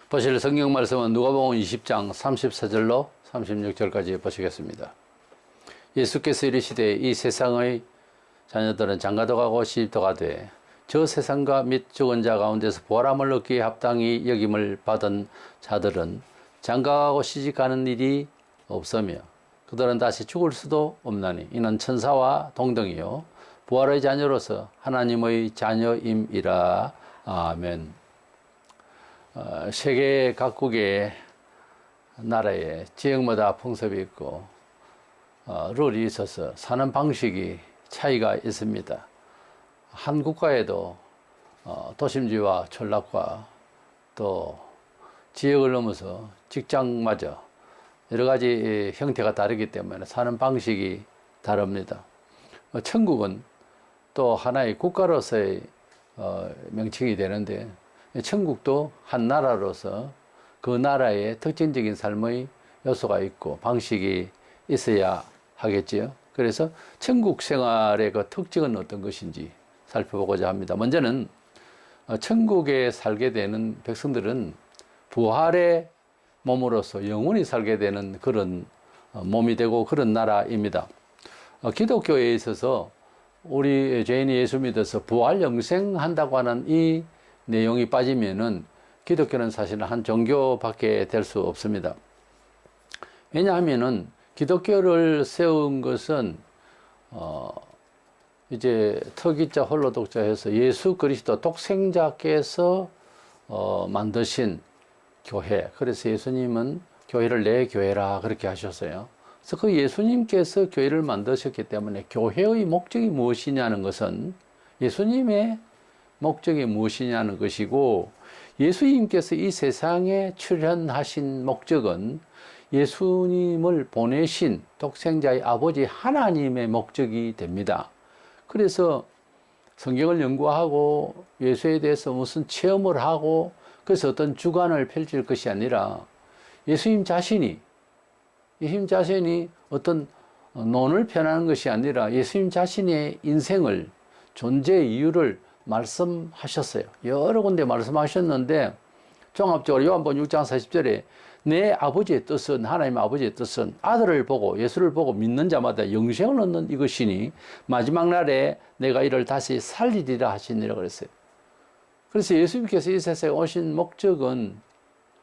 보실 성경 말씀은 누가복음 20장 34절로 36절까지 보시겠습니다. 예수께서 이르시되 이 세상의 자녀들은 장가도 가고 시집도 가되 저 세상과 및 죽은 자 가운데서 부활함을 얻기에 합당히 여김을 받은 자들은 장가가고 시집가는 일이 없으며 그들은 다시 죽을 수도 없나니 이는 천사와 동등이요 부활의 자녀로서 하나님의 자녀임이라. 아멘. 세계 각국의 나라에 지역마다 풍습이 있고 룰이 있어서 사는 방식이 차이가 있습니다. 한 국가에도 도심지와 촌락과 또 지역을 넘어서 직장마저 여러 가지 형태가 다르기 때문에 사는 방식이 다릅니다. 천국은 또 하나의 국가로서의 명칭이 되는데 천국도 한 나라로서 그 나라의 특징적인 삶의 요소가 있고 방식이 있어야 하겠지요. 그래서 천국 생활의 그 특징은 어떤 것인지 살펴보고자 합니다. 먼저는 천국에 살게 되는 백성들은 부활의 몸으로서 영원히 살게 되는 그런 몸이 되고 그런 나라입니다. 기독교에 있어서 우리 죄인이 예수 믿어서 부활 영생한다고 하는 이 내용이 빠지면은 기독교는 사실은 한 종교밖에 될 수 없습니다. 왜냐하면은 기독교를 세운 것은 이제 특이자 홀로독자 해서 예수 그리스도 독생자께서 만드신 교회. 그래서 예수님은 교회를 내 교회라 그렇게 하셨어요. 그래서 그 예수님께서 교회를 만드셨기 때문에 교회의 목적이 무엇이냐는 것은 예수님의 목적이 무엇이냐는 것이고, 예수님께서 이 세상에 출현하신 목적은 예수님을 보내신 독생자의 아버지 하나님의 목적이 됩니다. 그래서 성경을 연구하고 예수에 대해서 무슨 체험을 하고 그래서 어떤 주관을 펼칠 것이 아니라 예수님 자신이 어떤 논을 펴나는 것이 아니라 예수님 자신의 인생을, 존재의 이유를 말씀하셨어요. 여러 군데 말씀하셨는데 종합적으로 요한복음 6장 40절에 내 아버지의 뜻은, 하나님 아버지의 뜻은 아들을 보고 예수를 보고 믿는 자마다 영생을 얻는 이것이니 마지막 날에 내가 이를 다시 살리리라 하시니라 그랬어요. 그래서 예수님께서 이 세상에 오신 목적은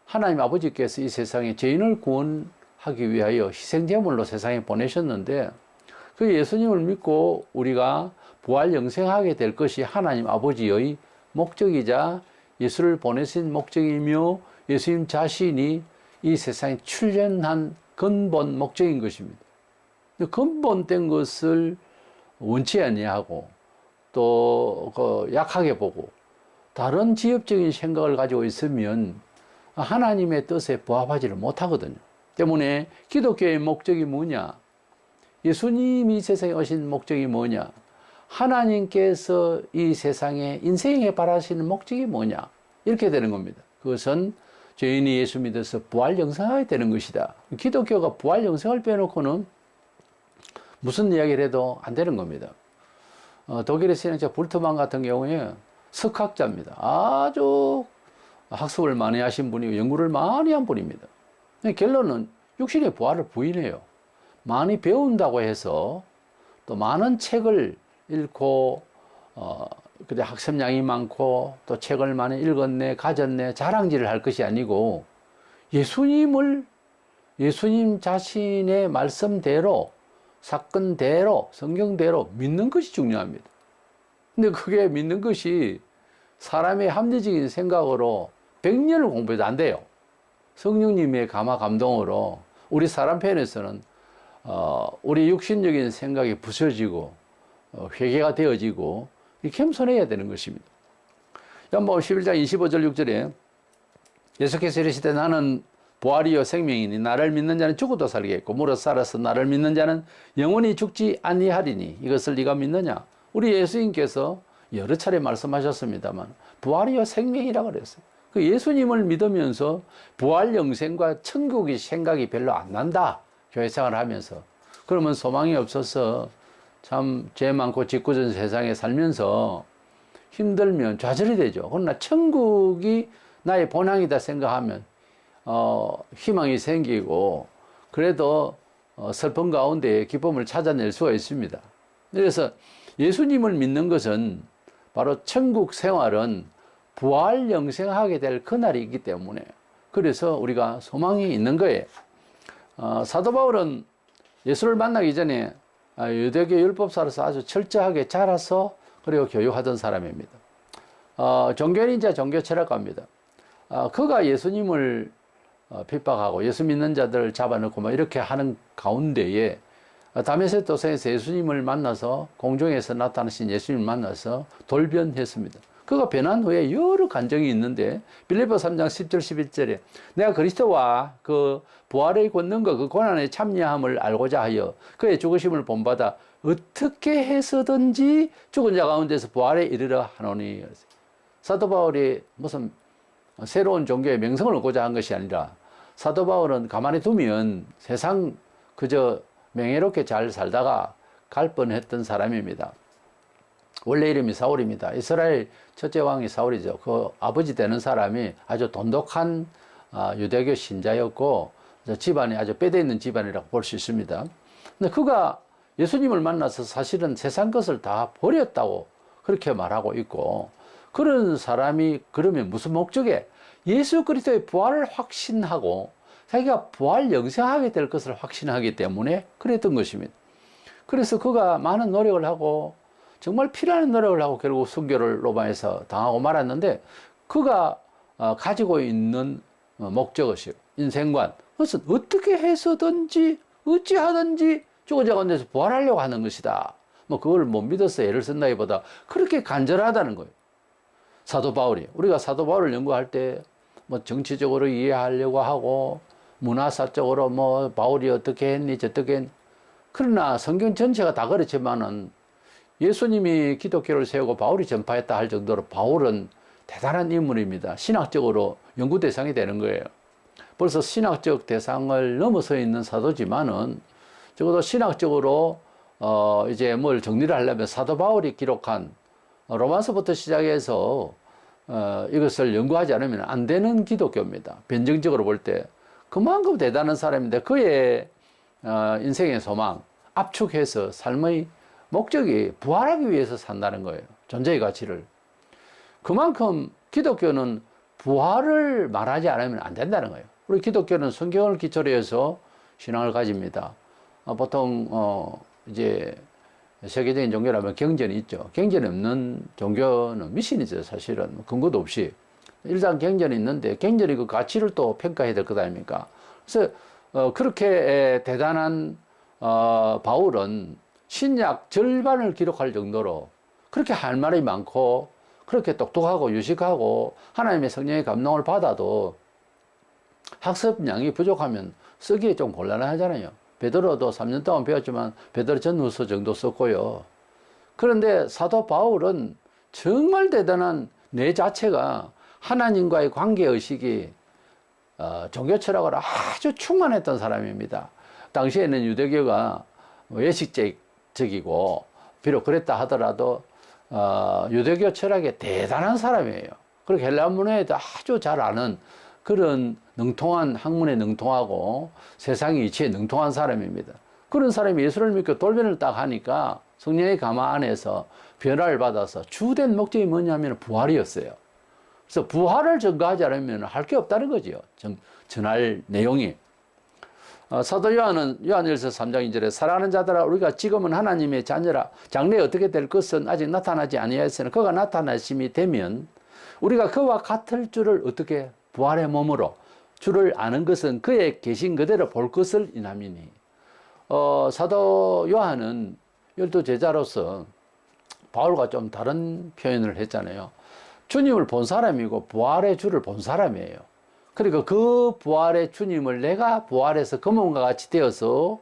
하나님 아버지께서 이 세상에 죄인을 구원하기 위하여 희생제물로 세상에 보내셨는데, 그 예수님을 믿고 우리가 부활 영생하게 될 것이 하나님 아버지의 목적이자 예수를 보내신 목적이며 예수님 자신이 이 세상에 출현한 근본 목적인 것입니다. 근본된 것을 원치 아니하고 또 약하게 보고 다른 지엽적인 생각을 가지고 있으면 하나님의 뜻에 부합하지를 못하거든요. 때문에 기독교의 목적이 뭐냐? 예수님이 세상에 오신 목적이 뭐냐? 하나님께서 이 세상에 인생에 바라시는 목적이 뭐냐? 이렇게 되는 겁니다. 그것은 죄인이 예수 믿어서 부활 영생하게 되는 것이다. 기독교가 부활 영생을 빼놓고는 무슨 이야기를 해도 안 되는 겁니다. 독일의 신학자 불트만 같은 경우에 석학자입니다. 아주 학습을 많이 하신 분이고 연구를 많이 한 분입니다. 결론은 육신의 부활을 부인해요. 많이 배운다고 해서 또 많은 책을 읽고 근데 학습량이 많고 또 책을 많이 읽었네, 가졌네, 자랑질을 할 것이 아니고 예수님 자신의 말씀대로, 사건대로, 성경대로 믿는 것이 중요합니다. 근데 그게 믿는 것이 사람의 합리적인 생각으로 100년을 공부해도 안 돼요. 성령님의 감화 감동으로 우리 사람 편에서는 우리 육신적인 생각이 부서지고 회개가 되어지고 겸손해야 되는 것입니다. 요한복음 11장 25절 6절에 예수께서 이르시되 나는 부활이요 생명이니 나를 믿는 자는 죽어도 살겠고 무릇 살아서 나를 믿는 자는 영원히 죽지 아니하리니 이것을 네가 믿느냐? 우리 예수님께서 여러 차례 말씀하셨습니다만 부활이요 생명이라고 그랬어요. 그 예수님을 믿으면서 부활 영생과 천국의 생각이 별로 안 난다. 교회 생활을 하면서. 그러면 소망이 없어서 참 죄 많고 짓궂은 세상에 살면서 힘들면 좌절이 되죠. 그러나 천국이 나의 본향이다 생각하면 희망이 생기고 그래도 슬픔 가운데 기쁨을 찾아낼 수가 있습니다. 그래서 예수님을 믿는 것은 바로 천국 생활은 부활 영생하게 될 그날이 있기 때문에 그래서 우리가 소망이 있는 거예요. 사도 바울은 예수를 만나기 전에 유대교 율법사로서 아주 철저하게 자라서 그리고 교육하던 사람입니다. 종교인이자 종교철학가입니다. 그가 예수님을 핍박하고 예수 믿는 자들을 잡아넣고 뭐 이렇게 하는 가운데에 다메섹 도상에서 예수님을 만나서 공중에서 나타나신 예수님을 만나서 돌변했습니다. 그가 변한 후에 여러 간증이 있는데 빌립보 3장 10절 11절에 내가 그리스도와 그 부활의 권능과 그 고난의 참여함을 알고자 하여 그의 죽으심을 본받아 어떻게 해서든지 죽은 자 가운데서 부활에 이르러 하노니. 사도 바울이 무슨 새로운 종교의 명성을 얻고자 한 것이 아니라 사도 바울은 가만히 두면 세상 그저 명예롭게 잘 살다가 갈 뻔했던 사람입니다. 원래 이름이 사울입니다. 이스라엘 첫째 왕이 사울이죠. 그 아버지 되는 사람이 아주 돈독한 유대교 신자였고 집안이 아주 빼대 있는 집안이라고 볼 수 있습니다. 근데 그가 예수님을 만나서 사실은 세상 것을 다 버렸다고 그렇게 말하고 있고 그런 사람이 그러면 무슨 목적에 예수 그리스도의 부활을 확신하고 자기가 부활 영생하게 될 것을 확신하기 때문에 그랬던 것입니다. 그래서 그가 많은 노력을 하고 정말 필요한 노력을 하고 결국 순교를 로마에서 당하고 말았는데 그가 가지고 있는 목적의식, 인생관, 그것은 어떻게 해서든지 어찌하든지 죽은 자 가운데서 부활하려고 하는 것이다. 뭐 그걸 못 믿어서 애를 쓴다기보다 그렇게 간절하다는 거예요. 사도 바울이 우리가 사도 바울을 연구할 때 뭐 정치적으로 이해하려고 하고 문화사적으로 뭐 바울이 어떻게 했니 저떻게 했니 그러나 성경 전체가 다 그렇지만은 예수님이 기독교를 세우고 바울이 전파했다 할 정도로 바울은 대단한 인물입니다. 신학적으로 연구 대상이 되는 거예요. 벌써 신학적 대상을 넘어서 있는 사도지만은 적어도 신학적으로 이제 뭘 정리를 하려면 사도 바울이 기록한 로마서부터 시작해서 이것을 연구하지 않으면 안 되는 기독교입니다. 변증적으로 볼 때 그만큼 대단한 사람인데 그의 인생의 소망, 압축해서 삶의 목적이 부활하기 위해서 산다는 거예요. 존재의 가치를. 그만큼 기독교는 부활을 말하지 않으면 안 된다는 거예요. 우리 기독교는 성경을 기초로 해서 신앙을 가집니다. 보통 이제 세계적인 종교라면 경전이 있죠. 경전이 없는 종교는 미신이죠. 사실은 근거도 없이 일단 경전이 있는데 경전이 그 가치를 또 평가해야 될 것 아닙니까? 그래서 그렇게 대단한 바울은 신약 절반을 기록할 정도로 그렇게 할 말이 많고 그렇게 똑똑하고 유식하고 하나님의 성령의 감동을 받아도 학습량이 부족하면 쓰기에 좀 곤란하잖아요. 베드로도 3년 동안 배웠지만 베드로 전후서 정도 썼고요. 그런데 사도 바울은 정말 대단한 내 자체가 하나님과의 관계의식이 종교 철학으로 아주 충만했던 사람입니다. 당시에는 유대교가 외식적이고 비록 그랬다 하더라도 유대교 철학에 대단한 사람이에요. 그리고 헬라 문화에도 아주 잘 아는 그런 능통한 학문에 능통하고 세상의 이치에 능통한 사람입니다. 그런 사람이 예수를 믿고 돌변을 딱 하니까 성령의 감화 안에서 변화를 받아서 주된 목적이 뭐냐면 부활이었어요. 그래서 부활을 전가하지 않으면 할 게 없다는 거죠. 전할 내용이. 사도 요한은 요한일서 3장 2절에 사랑하는 자들아 우리가 지금은 하나님의 자녀라 장래에 어떻게 될 것은 아직 나타나지 아니하였으나 그가 나타나심이 되면 우리가 그와 같을 줄을 어떻게 부활의 몸으로 주를 아는 것은 그의 계신 그대로 볼 것을 인함이니. 사도 요한은 12제자로서 바울과 좀 다른 표현을 했잖아요. 주님을 본 사람이고 부활의 주를 본 사람이에요. 그러니까 그 부활의 주님을 내가 부활해서 그 몸과 같이 되어서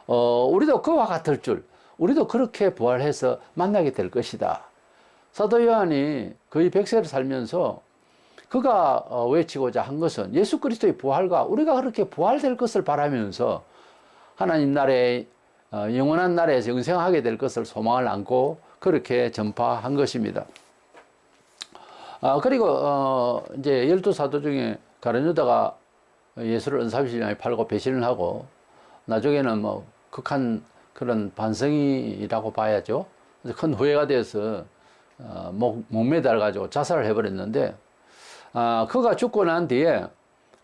우리도 그와 같을 줄 우리도 그렇게 부활해서 만나게 될 것이다. 사도 요한이 거의 100세를 살면서 그가 외치고자 한 것은 예수 그리스도의 부활과 우리가 그렇게 부활될 것을 바라면서 하나님 나라의 영원한 나라에서 영생하게 될 것을 소망을 안고 그렇게 전파한 것입니다. 그리고, 이제 12사도 중에 가룟 유다가 예수를 은사비신에 팔고 배신을 하고, 나중에는 뭐, 극한 그런 반성이라고 봐야죠. 그래서 큰 후회가 돼서, 목매달가지고 자살을 해버렸는데, 그가 죽고 난 뒤에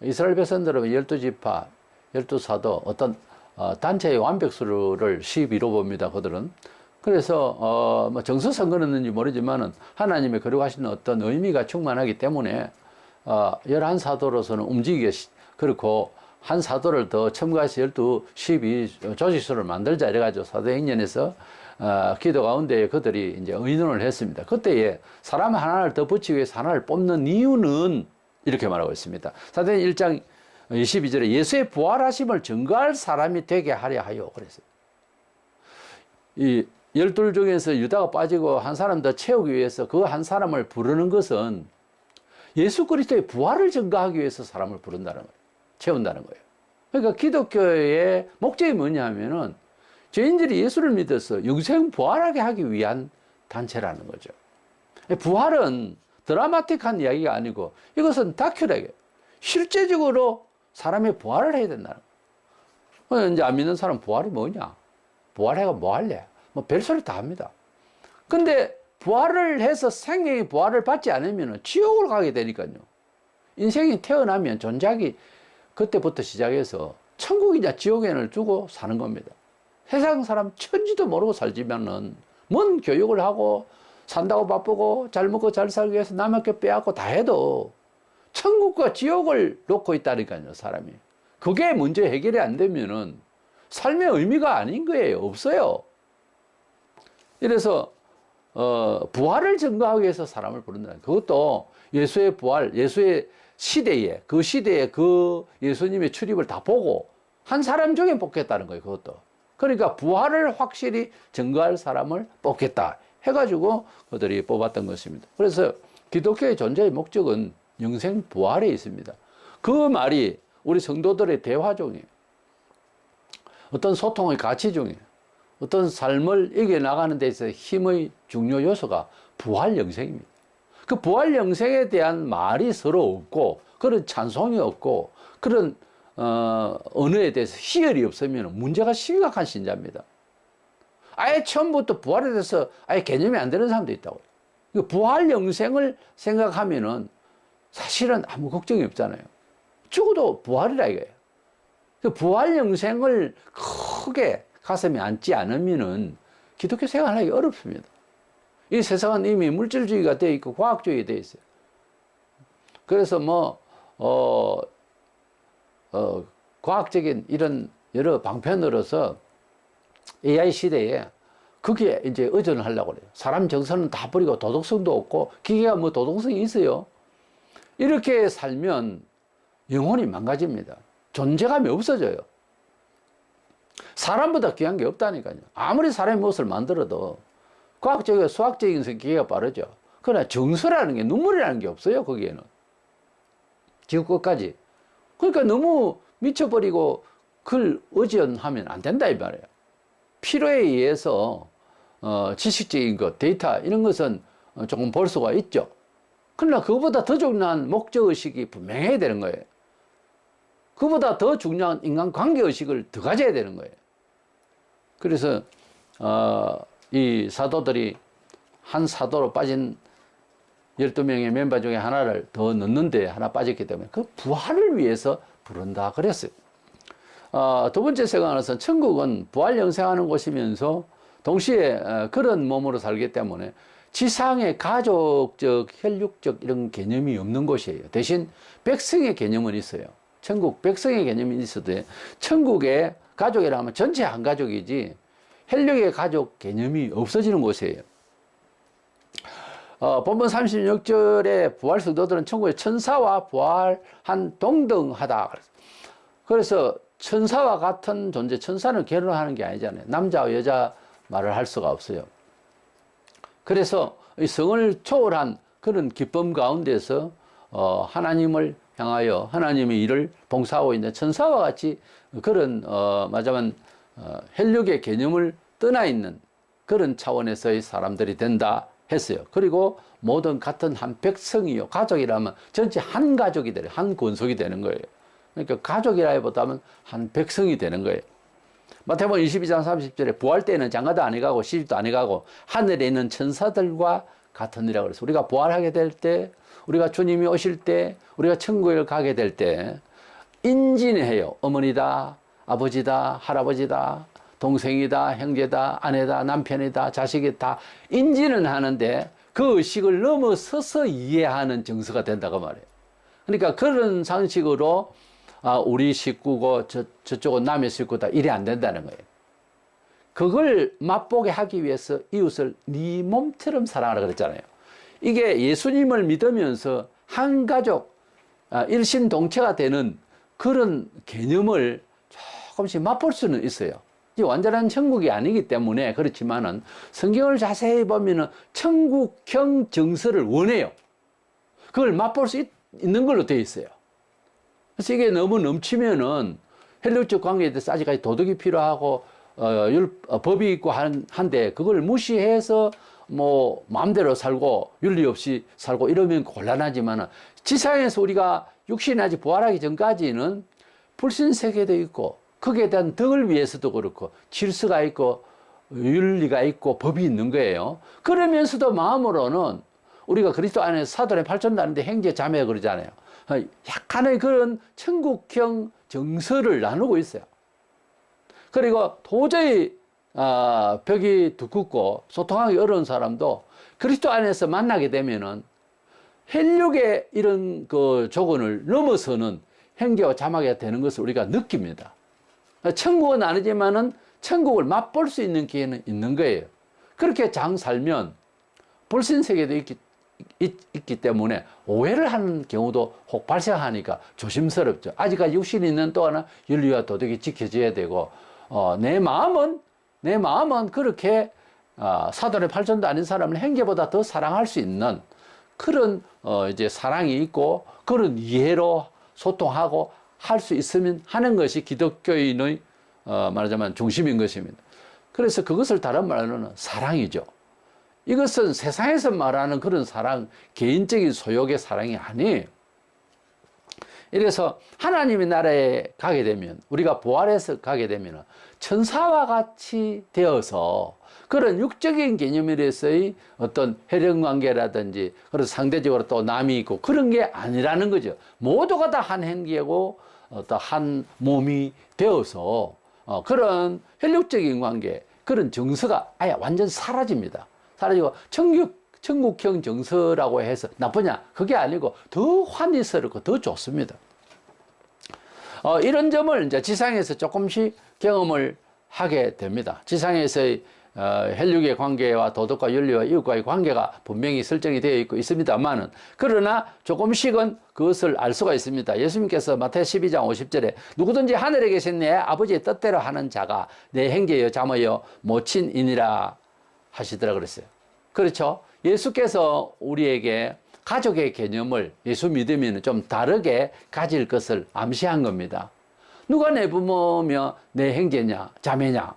이스라엘 백성들은 12지파, 12사도 어떤, 단체의 완벽수를 12로 봅니다, 그들은. 그래서 뭐 정서상 그랬는지 모르지만은 하나님의 거룩하신 어떤 의미가 충만하기 때문에 11사도로서는 움직이기 그렇고 한 사도를 더 첨가해서 12 조직수를 만들자 이래가지고 사도행전에서 기도 가운데 그들이 이제 의논을 했습니다. 그때에 사람 하나를 더 붙이기 위해서 하나를 뽑는 이유는 이렇게 말하고 있습니다. 사도행전 1장 22절에 예수의 부활하심을 증거할 사람이 되게 하려 하여 그랬어요. 이 12 중에서 유다가 빠지고 한 사람 더 채우기 위해서 그 한 사람을 부르는 것은 예수 그리스도의 부활을 증거하기 위해서 사람을 부른다는 거예요. 채운다는 거예요. 그러니까 기독교의 목적이 뭐냐 하면은 죄인들이 예수를 믿어서 영생 부활하게 하기 위한 단체라는 거죠. 부활은 드라마틱한 이야기가 아니고 이것은 다큐라게 실제적으로 사람이 부활을 해야 된다는 거예요. 이제 안 믿는 사람 부활이 뭐냐? 부활해가 뭐 할래? 뭐 별소리 다 합니다. 근데 부활을 해서 생명의 부활을 받지 않으면 지옥을 가게 되니까요. 인생이 태어나면 존재하기 그때부터 시작해서 천국이냐 지옥에는 주고 사는 겁니다. 세상 사람 천지도 모르고 살지만은 뭔 교육을 하고 산다고 바쁘고 잘 먹고 잘 살기 위해서 남에게 빼앗고 다 해도 천국과 지옥을 놓고 있다니까요, 사람이. 그게 문제 해결이 안 되면은 삶의 의미가 아닌 거예요. 없어요. 이래서 부활을 증거하기 위해서 사람을 부른다. 그것도 예수의 부활, 예수의 시대에 그 예수님의 출입을 다 보고 한 사람 중에 뽑겠다는 거예요. 그것도. 그러니까 부활을 확실히 증거할 사람을 뽑겠다 해가지고 그들이 뽑았던 것입니다. 그래서 기독교의 존재의 목적은 영생 부활에 있습니다. 그 말이 우리 성도들의 대화 중에 어떤 소통의 가치 중에 어떤 삶을 이겨나가는 데 있어서 힘의 중요 요소가 부활 영생입니다. 그 부활 영생에 대한 말이 서로 없고 그런 찬송이 없고 그런 언어에 대해서 희열이 없으면 문제가 심각한 신자입니다. 아예 처음부터 부활에 대해서 아예 개념이 안 되는 사람도 있다고요. 부활 영생을 생각하면은 사실은 아무 걱정이 없잖아요. 죽어도 부활이라 이거예요. 그 부활 영생을 크게 가슴에 안지 않으면은 기독교 생활하기 어렵습니다. 이 세상은 이미 물질주의가 되어 있고 과학주의가 되어 있어요. 그래서 과학적인 이런 여러 방편으로서 AI 시대에 그게 이제 의존을 하려고 그래요. 사람 정서는 다 버리고 도덕성도 없고 기계가 뭐 도덕성이 있어요. 이렇게 살면 영혼이 망가집니다. 존재감이 없어져요. 사람보다 귀한 게 없다니까요. 아무리 사람이 무엇을 만들어도 과학적이고 수학적인 기계가 빠르죠. 그러나 정서라는 게, 눈물이라는 게 없어요, 거기에는. 지구 끝까지. 그러니까 너무 미쳐버리고 그걸 의존하면 안 된다, 이 말이에요. 필요에 의해서, 지식적인 것, 데이터, 이런 것은 조금 볼 수가 있죠. 그러나 그거보다 더 중요한 목적의식이 분명해야 되는 거예요. 그보다 더 중요한 인간관계의식을 더 가져야 되는 거예요. 그래서 이 사도들이 한 사도로 빠진 12명의 멤버 중에 하나를 더 넣는데 하나 빠졌기 때문에 그 부활을 위해서 부른다 그랬어요. 두 번째 생각은 천국은 부활 영생하는 곳이면서 동시에 그런 몸으로 살기 때문에 지상의 가족적, 혈육적 이런 개념이 없는 곳이에요. 대신 백성의 개념은 있어요. 천국 백성의 개념이 있어도 천국의 가족이라 하면 전체 한 가족이지 혈육의 가족 개념이 없어지는 곳이에요. 본문 36절에 부활 성도들은 천국의 천사와 부활한 동등하다. 그래서 천사와 같은 존재, 천사는 결혼하는 게 아니잖아요. 남자와 여자 말을 할 수가 없어요. 그래서 이 성을 초월한 그런 기쁨 가운데서 하나님을 향하여 하나님의 일을 봉사하고 있는 천사와 같이 그런 말하자면 혈육의 개념을 떠나 있는 그런 차원에서의 사람들이 된다 했어요. 그리고 모든 같은 한 백성이요. 가족이라면 전체 한 가족이 되는, 한 권속이 되는 거예요. 그러니까 가족이라기보다는 한 백성이 되는 거예요. 마태복음 22장 30절에 부활 때는 장가도 안 해가고 시집도 안 해가고 하늘에 있는 천사들과 같으니라 그래서 우리가 부활하게 될 때, 우리가 주님이 오실 때, 우리가 천국에 가게 될 때 인진을 해요. 어머니다, 아버지다, 할아버지다, 동생이다, 형제다, 아내다, 남편이다, 자식이다 인지는 하는데 그 의식을 넘어서서 이해하는 정서가 된다고 말해요. 그러니까 그런 상식으로 우리 식구고 저쪽은 남의 식구다 이래 안 된다는 거예요. 그걸 맛보게 하기 위해서 이웃을 네 몸처럼 사랑하라 그랬잖아요. 이게 예수님을 믿으면서 한 가족 일심동체가 되는 그런 개념을 조금씩 맛볼 수는 있어요. 완전한 천국이 아니기 때문에 그렇지만은 성경을 자세히 보면은 천국형 정서를 원해요. 그걸 맛볼 수 있는 걸로 되어 있어요. 그래서 이게 너무 넘치면은 혈육적 관계에 대해서 아직까지 도덕이 필요하고 법이 있고 한데 그걸 무시해서 뭐 마음대로 살고 윤리 없이 살고 이러면 곤란하지만은 지상에서 우리가 육신이 아직 부활하기 전까지는 불신세계도 있고 거기에 대한 덕을 위해서도 그렇고 질서가 있고 윤리가 있고 법이 있는 거예요. 그러면서도 마음으로는 우리가 그리스도 안에서 사돈의 팔천다는데 형제 자매 그러잖아요. 약간의 그런 천국형 정서를 나누고 있어요. 그리고 도저히 벽이 두껍고 소통하기 어려운 사람도 그리스도 안에서 만나게 되면은 혈육의 이런 그 조건을 넘어서는 형제와 자매가 되는 것을 우리가 느낍니다. 천국은 아니지만은 천국을 맛볼 수 있는 기회는 있는 거예요. 그렇게 장 살면 불신세계도 있기 때문에 오해를 하는 경우도 혹 발생하니까 조심스럽죠. 아직까지 육신이 있는 동안은 윤리와 도덕이 지켜져야 되고 내 마음은 그렇게 사돈의 팔천도 아닌 사람을 형제보다 더 사랑할 수 있는 그런 이제 사랑이 있고 그런 이해로 소통하고 할 수 있으면 하는 것이 기독교인의 말하자면 중심인 것입니다. 그래서 그것을 다른 말로는 사랑이죠. 이것은 세상에서 말하는 그런 사랑, 개인적인 소욕의 사랑이 아니에요. 이래서 하나님의 나라에 가게 되면, 우리가 부활해서 가게 되면 천사와 같이 되어서 그런 육적인 개념에서의 어떤 혈연관계라든지 그런 상대적으로 또 남이 있고 그런 게 아니라는 거죠. 모두가 다 한 행기고 또 한 몸이 되어서 그런 혈육적인 관계, 그런 정서가 아예 완전 사라집니다. 사라지고 천국형 정서라고 해서 나쁘냐? 그게 아니고 더 환희스럽고 더 좋습니다. 이런 점을 이제 지상에서 조금씩 경험을 하게 됩니다. 지상에서의 혈육의 관계와 도덕과 윤리와 이웃과의 관계가 분명히 설정이 되어 있고 있습니다만은 그러나 조금씩은 그것을 알 수가 있습니다. 예수님께서 마태 12장 50절에 누구든지 하늘에 계신 내 아버지의 뜻대로 하는 자가 내 형제여 자매여 모친이니라 하시더라 그랬어요. 그렇죠? 예수께서 우리에게 가족의 개념을 예수 믿으면 좀 다르게 가질 것을 암시한 겁니다. 누가 내 부모며 내 형제냐 자매냐,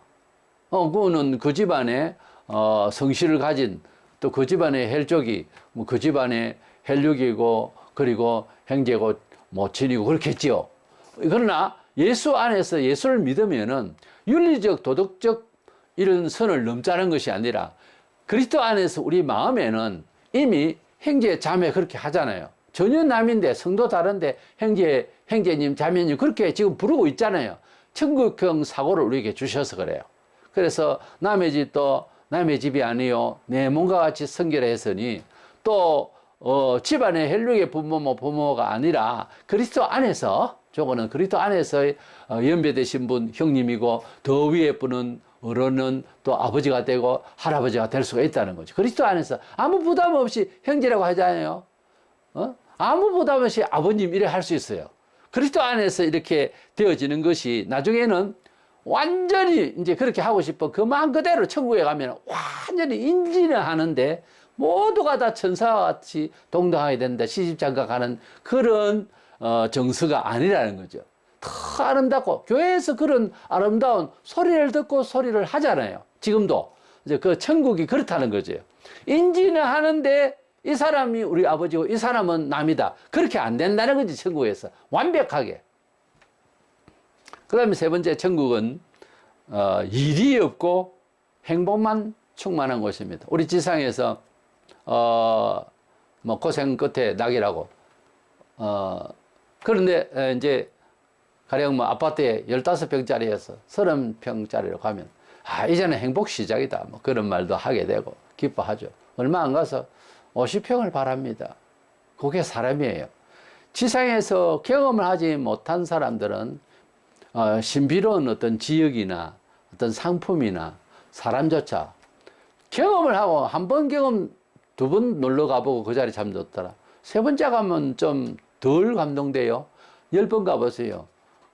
그거는 그 집안에 성실을 가진 또 그 집안의 혈족이 뭐 그 집안의 혈육이고 그리고 형제고 모친이고 그렇겠지요. 그러나 예수 안에서 예수를 믿으면은 윤리적 도덕적 이런 선을 넘자는 것이 아니라 그리스도 안에서 우리 마음에는 이미 형제 자매 그렇게 하잖아요. 전혀 남인데 성도 다른데 형제님 자매님 그렇게 지금 부르고 있잖아요. 천국형 사고를 우리에게 주셔서 그래요. 그래서 남의 집도 남의 집이 아니요 내 몸과 같이 성결해 했으니 또 집안의 혈육의 부모가 아니라 그리스도 안에서 저거는 그리스도 안에서 연배되신 분 형님이고 더 위에 분은 어른은 또 아버지가 되고 할아버지가 될 수가 있다는 거죠. 그리스도 안에서 아무 부담 없이 형제라고 하잖아요. 아무 부담 없이 아버님 이래 할 수 있어요. 그리스도 안에서 이렇게 되어지는 것이 나중에는 완전히 이제 그렇게 하고 싶어 그 마음 그대로 천국에 가면 완전히 인지는 하는데 모두가 다 천사와 같이 동등하게 된다. 시집장가 가는 그런 정서가 아니라는 거죠. 더 아름답고 교회에서 그런 아름다운 소리를 듣고 소리를 하잖아요. 지금도 이제 그 천국이 그렇다는 거죠. 인지는 하는데 이 사람이 우리 아버지고 이 사람은 남이다. 그렇게 안 된다는 거지, 천국에서. 완벽하게. 그 다음에 세 번째 천국은, 일이 없고 행복만 충만한 곳입니다. 우리 지상에서, 뭐, 고생 끝에 낙이라고. 그런데, 이제, 가령 뭐, 아파트에 15평짜리에서 30평짜리로 가면, 이제는 행복 시작이다. 뭐, 그런 말도 하게 되고, 기뻐하죠. 얼마 안 가서 50평을 바랍니다. 그게 사람이에요. 지상에서 경험을 하지 못한 사람들은 신비로운 어떤 지역이나 어떤 상품이나 사람조차 경험을 하고 한 번 경험, 두 번 놀러 가보고 그 자리 참 좋더라. 세 번째 가면 좀 덜 감동돼요. 10번 가보세요.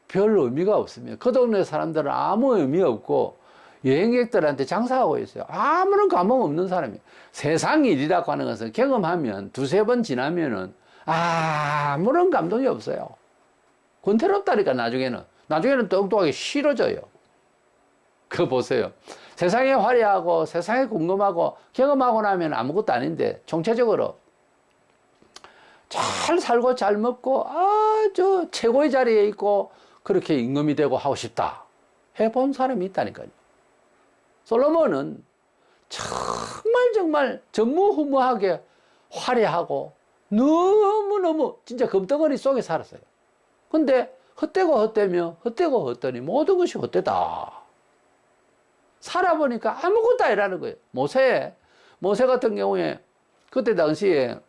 별 의미가 없습니다. 그 동네 사람들은 아무 의미 없고 여행객들한테 장사하고 있어요. 아무런 감흥 없는 사람이에요. 세상 일이라고 하는 것은 경험하면 두세 번 지나면은 아무런 감동이 없어요. 권태롭다니까, 나중에는 뚱뚱하게 싫어져요. 그거 보세요. 세상에 화려하고 세상에 궁금하고 경험하고 나면 아무것도 아닌데 총체적으로 잘 살고 잘 먹고 아주 최고의 자리에 있고 그렇게 임금이 되고 하고 싶다 해본 사람이 있다니까요. 솔로몬은 정말 전무후무하게 화려하고 너무너무 진짜 금덩어리 속에 살았어요. 근데 헛되고 헛되며 헛되고 헛되니 모든 것이 헛되다. 살아보니까 아무것도 아니라는 거예요. 모세 같은 경우에 그때 당시에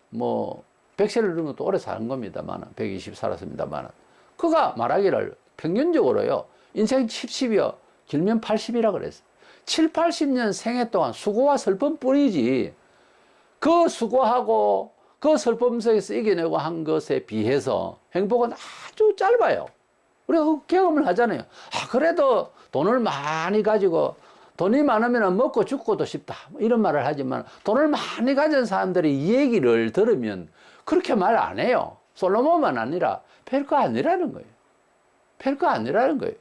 뭐 100세를 넘은 것도 오래 사는 겁니다만 120 살았습니다만 그가 말하기를 평균적으로요 인생 70이요 길면 80이라 그랬어요. 7, 80년 생애 동안 수고와 슬픔 뿐이지 그 수고하고 그 슬픔 속에서 이겨내고 한 것에 비해서 행복은 아주 짧아요. 우리가 그 경험을 하잖아요. 그래도 돈을 많이 가지고 돈이 많으면 먹고 죽고도 싶다. 이런 말을 하지만 돈을 많이 가진 사람들이 이 얘기를 들으면 그렇게 말 안 해요. 솔로몬만 아니라 별거 아니라는 거예요. 별거 아니라는 거예요.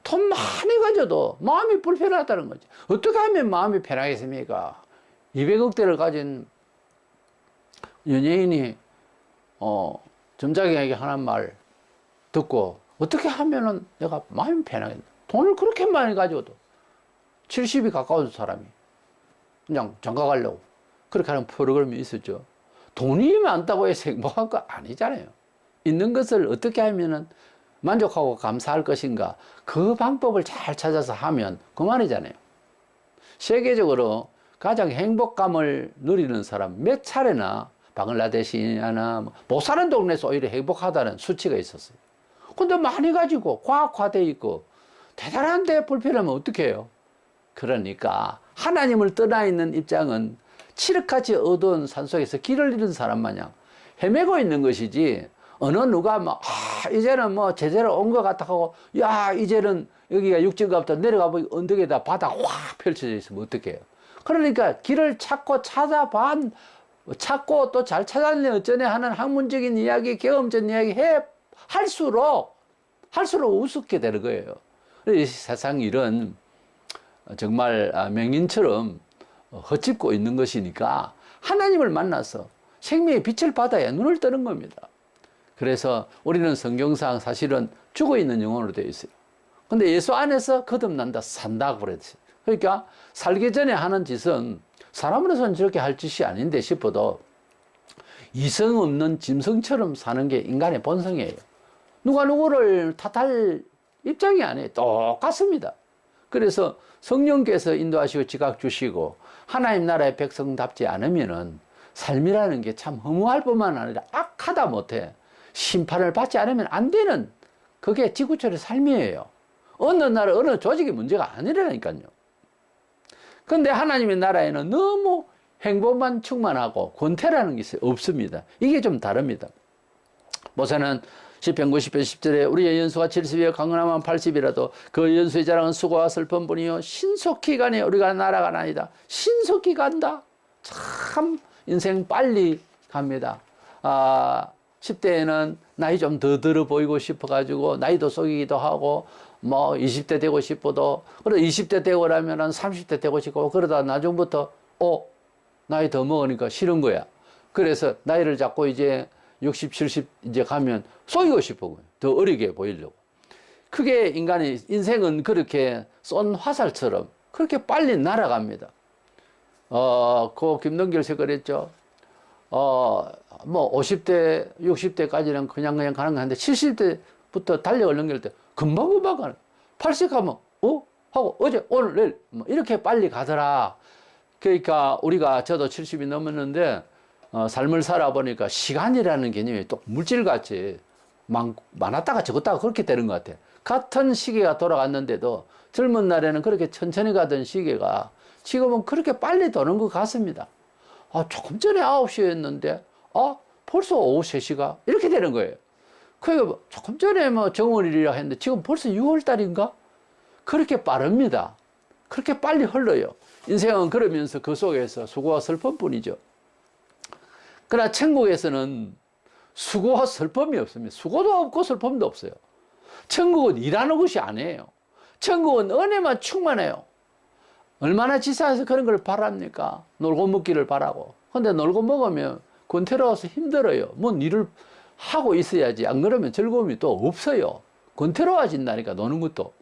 돈 많이 가져도 마음이 불편하다는 거지. 어떻게 하면 마음이 편하겠습니까? 200억대를 가진 연예인이 점장에게 하는 말 듣고 어떻게 하면은 내가 마음이 편하겠나? 돈을 그렇게 많이 가져도 70이 가까운 사람이 그냥 장가 가려고 그렇게 하는 프로그램이 있었죠. 돈이 많다고 해서 행복한 거 아니잖아요. 있는 것을 어떻게 하면은 만족하고 감사할 것인가 그 방법을 잘 찾아서 하면 그만이잖아요. 세계적으로 가장 행복감을 누리는 사람 몇 차례나 방글라데시나 못 사는 동네에서 오히려 행복하다는 수치가 있었어요. 근데 많이 가지고 과학화되어 있고 대단한데 불편하면 어떻게 해요? 그러니까 하나님을 떠나 있는 입장은 칠흑같이 어두운 산속에서 길을 잃은 사람 마냥 헤매고 있는 것이지 어느 누가 뭐 이제는 뭐 제대로 온 것 같아 하고 야 이제는 여기가 육지가부터 내려가 보니 언덕에다 바다 확 펼쳐져 있으면 어떡해요? 그러니까 길을 찾고 찾고 또 잘 찾았네 어쩌네 하는 학문적인 이야기 경험적인 이야기 할수록 우습게 되는 거예요. 이 세상 일은 정말 맹인처럼 헛짚고 있는 것이니까 하나님을 만나서 생명의 빛을 받아야 눈을 뜨는 겁니다. 그래서 우리는 성경상 사실은 죽어있는 영혼으로 되어 있어요. 근데 예수 안에서 거듭난다, 산다고 그랬어요. 그러니까 살기 전에 하는 짓은 사람으로서는 저렇게 할 짓이 아닌데 싶어도 이성 없는 짐승처럼 사는 게 인간의 본성이에요. 누가 누구를 탓할 입장이 아니에요. 똑같습니다. 그래서 성령께서 인도하시고 지각 주시고 하나님 나라의 백성답지 않으면은 삶이라는 게 참 허무할 뿐만 아니라 악하다 못해 심판을 받지 않으면 안 되는 그게 지구촌의 삶이에요. 어느 나라 어느 조직의 문제가 아니라니까요. 그런데 하나님의 나라에는 너무 행복만 충만하고 권태라는 것이 없습니다. 이게 좀 다릅니다. 모세는 시편 90편 10절에 우리의 연수가 70이여 강건하면 80이라도 그 연수의 자랑은 수고와 슬픔뿐이요 신속히 가니 우리가 날아가나이다. 신속히 간다. 참 인생 빨리 갑니다. 10대에는 나이 좀 더 들어 보이고 싶어가지고 나이도 속이기도 하고 뭐 20대 되고 싶어도, 그래 20대 되고 나면은 30대 되고 싶고, 그러다 나중부터 나이 더 먹으니까 싫은 거야. 그래서 나이를 잡고 이제 60, 70 이제 가면 속이고 싶어. 더 어리게 보이려고. 그게 인간의 인생은 그렇게 쏜 화살처럼 그렇게 빨리 날아갑니다. 그 김동길 씨 그랬죠. 뭐 50대, 60대까지는 그냥 가는 거 한데 70대부터 달력을 넘길 때 금방 가는. 80 가면 하고 어제 오늘 내일 뭐 이렇게 빨리 가더라. 그러니까 우리가 저도 70이 넘었는데 삶을 살아보니까 시간이라는 개념이 또 물질같이 많았다가 적었다가 그렇게 되는 것 같아요. 같은 시계가 돌아갔는데도 젊은 날에는 그렇게 천천히 가던 시계가 지금은 그렇게 빨리 도는 것 같습니다. 조금 전에 9시였는데 벌써 오후 3시가 이렇게 되는 거예요. 그러니까 조금 전에 뭐 정월이라 했는데 지금 벌써 6월달인가? 그렇게 빠릅니다. 그렇게 빨리 흘러요. 인생은 그러면서 그 속에서 수고와 슬픔뿐이죠. 그러나 천국에서는 수고와 슬픔이 없습니다. 수고도 없고 슬픔도 없어요. 천국은 일하는 곳이 아니에요. 천국은 은혜만 충만해요. 얼마나 지상에서 그런 걸 바랍니까? 놀고 먹기를 바라고. 근데 놀고 먹으면 권태로워서 힘들어요. 뭔 일을 하고 있어야지. 안 그러면 즐거움이 또 없어요. 권태로워진다니까, 노는 것도.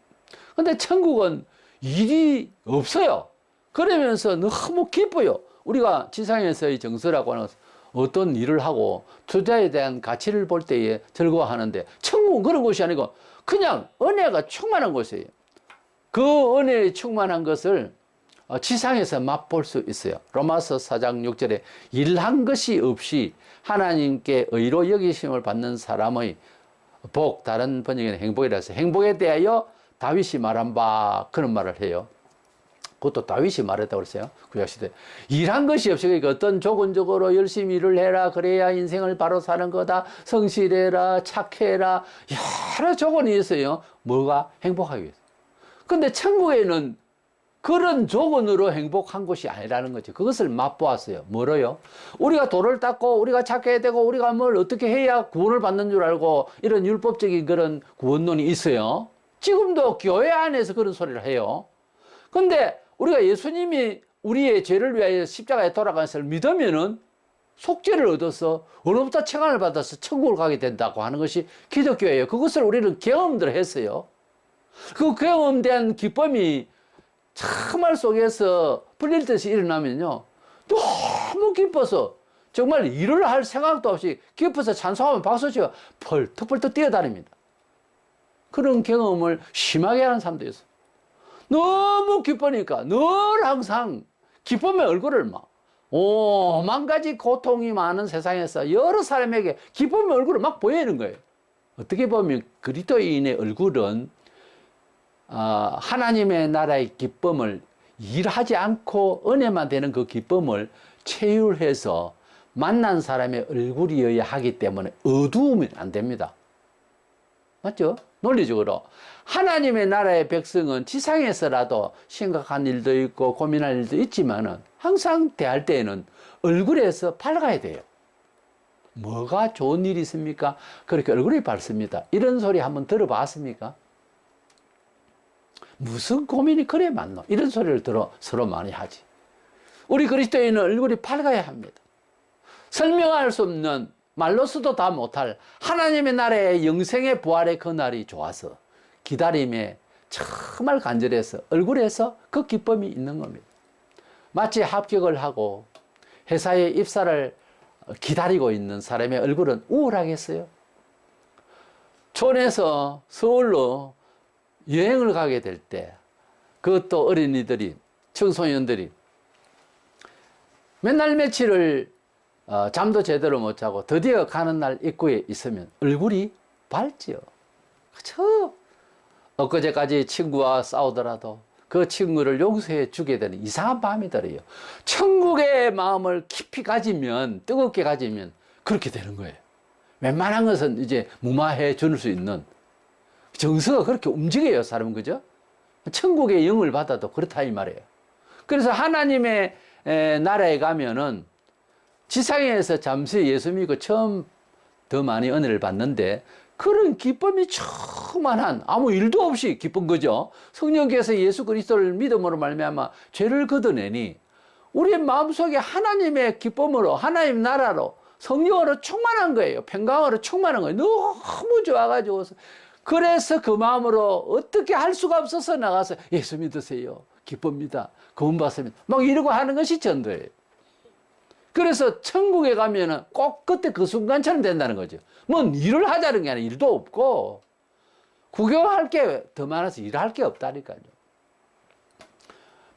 근데 천국은 일이 없어요. 그러면서 너무 기뻐요. 우리가 지상에서의 정서라고 하는 것은 어떤 일을 하고 투자에 대한 가치를 볼 때에 즐거워하는데, 천국은 그런 곳이 아니고 그냥 은혜가 충만한 곳이에요. 그 은혜에 충만한 것을 지상에서 맛볼 수 있어요. 로마서 4장 6절에 일한 것이 없이 하나님께 의로 여기심을 받는 사람의 복, 다른 번역에는 행복이라서 행복에 대하여 다윗이 말한 바 그런 말을 해요. 그것도 다윗이 말했다고 그랬어요. 구약시대. 일한 것이 없이, 그러니까 어떤 조건적으로 열심히 일을 해라. 그래야 인생을 바로 사는 거다. 성실해라. 착해라. 여러 조건이 있어요. 뭐가? 행복하기 위해서. 근데 천국에는 그런 조건으로 행복한 것이 아니라는 거죠. 그것을 맛보았어요. 뭐로요? 우리가 돌을 닦고 우리가 착해야 되고 우리가 뭘 어떻게 해야 구원을 받는 줄 알고 이런 율법적인 그런 구원론이 있어요. 지금도 교회 안에서 그런 소리를 해요. 근데 우리가 예수님이 우리의 죄를 위하여 십자가에 돌아간 것을 믿으면은 속죄를 얻어서 어느부터 책임을 받아서 천국을 가게 된다고 하는 것이 기독교예요. 그것을 우리는 경험들 했어요. 그 경험된 기쁨이 참말 속에서 불릴 듯이 일어나면요, 너무 기뻐서 정말 일을 할 생각도 없이 기뻐서 찬송하면 박수치고 펄떡펄떡 뛰어다닙니다. 그런 경험을 심하게 하는 사람도 있어요. 너무 기쁘니까 늘 항상 기쁨의 얼굴을 막, 오만 가지 고통이 많은 세상에서 여러 사람에게 기쁨의 얼굴을 막 보이는 거예요. 어떻게 보면 그리스도인의 얼굴은 하나님의 나라의 기쁨을 일하지 않고 은혜만 되는 그 기쁨을 체휼해서 만난 사람의 얼굴이어야 하기 때문에 어두우면 안 됩니다. 맞죠? 논리적으로. 하나님의 나라의 백성은 지상에서라도 심각한 일도 있고 고민할 일도 있지만은 항상 대할 때에는 얼굴에서 밝아야 돼요. 뭐가 좋은 일이 있습니까? 그렇게 얼굴이 밝습니다. 이런 소리 한번 들어봤습니까? 무슨 고민이 그래 많노? 이런 소리를 서로 많이 하지. 우리 그리스도인은 얼굴이 밝아야 합니다. 설명할 수 없는, 말로서도 다 못할 하나님의 나라의 영생의 부활의 그날이 좋아서 기다림에 정말 간절해서 얼굴에서 그 기쁨이 있는 겁니다. 마치 합격을 하고 회사에 입사를 기다리고 있는 사람의 얼굴은 우울하겠어요? 촌에서 서울로 여행을 가게 될 때, 그것도 어린이들이, 청소년들이 맨날 며칠을 잠도 제대로 못 자고 드디어 가는 날 입구에 있으면 얼굴이 밝지요. 그렇죠? 엊그제까지 친구와 싸우더라도 그 친구를 용서해 주게 되는 이상한 마음이 들어요. 천국의 마음을 깊이 가지면, 뜨겁게 가지면 그렇게 되는 거예요. 웬만한 것은 이제 무마해 줄 수 있는 정서가 그렇게 움직여요, 사람은. 그죠? 천국의 영을 받아도 그렇다 이 말이에요. 그래서 하나님의 나라에 가면은 지상에서 잠시 예수 믿고 처음 더 많이 은혜를 받는데 그런 기쁨이 충만한 아무 일도 없이 기쁜 거죠. 성령께서 예수 그리스도를 믿음으로 말미암아 죄를 걷어내니 우리의 마음속에 하나님의 기쁨으로 하나님 나라로 성령으로 충만한 거예요. 평강으로 충만한 거예요. 너무 좋아가지고 그래서 그 마음으로 어떻게 할 수가 없어서 나가서 예수 믿으세요. 기쁩니다. 구원 받습니다. 막 이러고 하는 것이 전도예요. 그래서 천국에 가면은 꼭 그때 그 순간처럼 된다는 거죠. 뭐 일을 하자는 게 아니라 일도 없고 구경할 게 더 많아서 일할 게 없다니까요.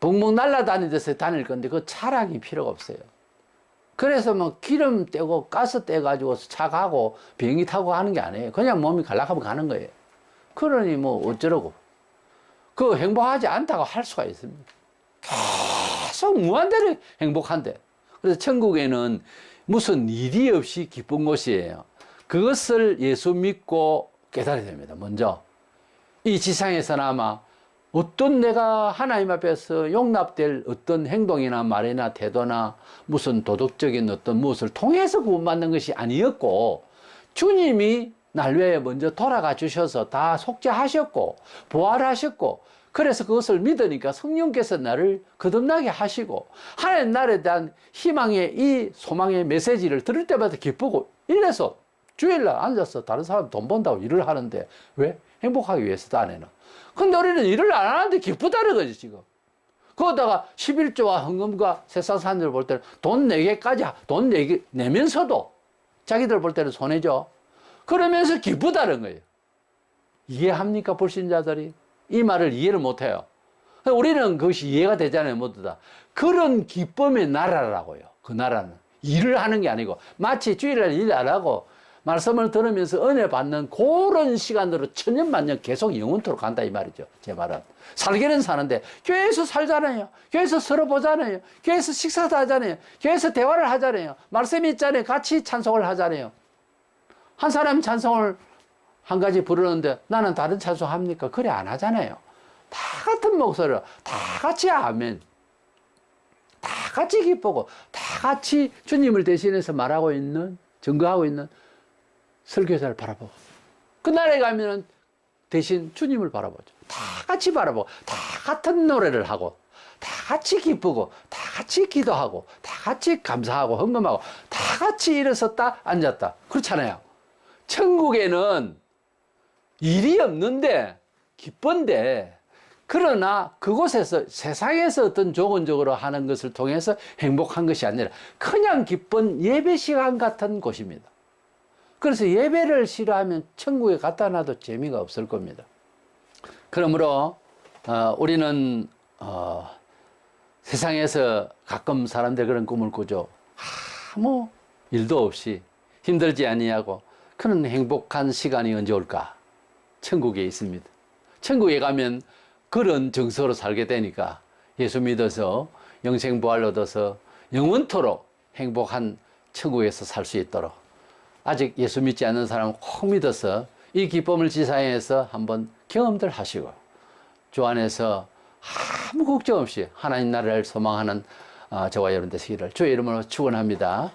붕붕 날아다니듯이 다닐 건데 그 차량이 필요가 없어요. 그래서 뭐 기름 떼고 가스 떼가지고 차 가고 비행기 타고 하는 게 아니에요. 그냥 몸이 갈락하면 가는 거예요. 그러니 뭐 어쩌라고. 그 행복하지 않다고 할 수가 있습니다. 계속 무한대로 행복한데. 그래서 천국에는 무슨 일이 없이 기쁜 곳이에요. 그것을 예수 믿고 깨달아야 됩니다. 먼저 이 지상에서나마 어떤 내가 하나님 앞에서 용납될 어떤 행동이나 말이나 태도나 무슨 도덕적인 어떤 무엇을 통해서 구원받는 것이 아니었고 주님이 날 위해 먼저 돌아가 주셔서 다 속죄하셨고 부활하셨고 그래서 그것을 믿으니까 성령께서 나를 거듭나게 하시고 하나님 나라에 대한 희망의 이 소망의 메시지를 들을 때마다 기쁘고 이래서 주일날 앉아서 다른 사람 돈 번다고 일을 하는데 왜? 행복하기 위해서도 안 해나. 근데 우리는 일을 안 하는데 기쁘다는 거지 지금. 그러다가 11조와 헌금과 세상 사람들 볼 때는 돈 내게까지 돈 내면서도 자기들 볼 때는 손해죠. 그러면서 기쁘다는 거예요. 이해합니까 불신자들이? 이 말을 이해를 못해요. 우리는 그것이 이해가 되잖아요 모두 다. 그런 기쁨의 나라라고요. 그 나라는 일을 하는 게 아니고 마치 주일날 일 안 하고 말씀을 들으면서 은혜 받는 그런 시간으로 천년만년 계속 영원토록 간다 이 말이죠. 제 말은. 살기는 사는데 교회에서 살잖아요. 교회에서 서로 보잖아요. 교회에서 식사도 하잖아요. 교회에서 대화를 하잖아요. 말씀이 있잖아요. 같이 찬송을 하잖아요. 한 사람 찬송을 한 가지 부르는데 나는 다른 찬송 합니까? 그래 안 하잖아요. 다 같은 목소리로 다 같이 아멘. 다 같이 기쁘고 다 같이 주님을 대신해서 말하고 있는 증거하고 있는 설교사를 바라보고 그날에 가면은 대신 주님을 바라보죠. 다 같이 바라보고 다 같은 노래를 하고 다 같이 기쁘고 다 같이 기도하고 다 같이 감사하고 헌금하고 다 같이 일어섰다 앉았다. 그렇잖아요. 천국에는 일이 없는데 기쁜데 그러나 그곳에서 세상에서 어떤 조건적으로 하는 것을 통해서 행복한 것이 아니라 그냥 기쁜 예배 시간 같은 곳입니다. 그래서 예배를 싫어하면 천국에 갖다 놔도 재미가 없을 겁니다. 그러므로 우리는 세상에서 가끔 사람들 그런 꿈을 꾸죠. 아무 일도 없이 힘들지 아니하고 그런 행복한 시간이 언제 올까? 천국에 있습니다. 천국에 가면 그런 정서로 살게 되니까 예수 믿어서 영생부활 얻어서 영원토록 행복한 천국에서 살 수 있도록 아직 예수 믿지 않는 사람은 꼭 믿어서 이 기쁨을 지상에서 한번 경험들 하시고 주 안에서 아무 걱정 없이 하나님 나라를 소망하는 저와 여러분 되시기를 주의 이름으로 축원합니다.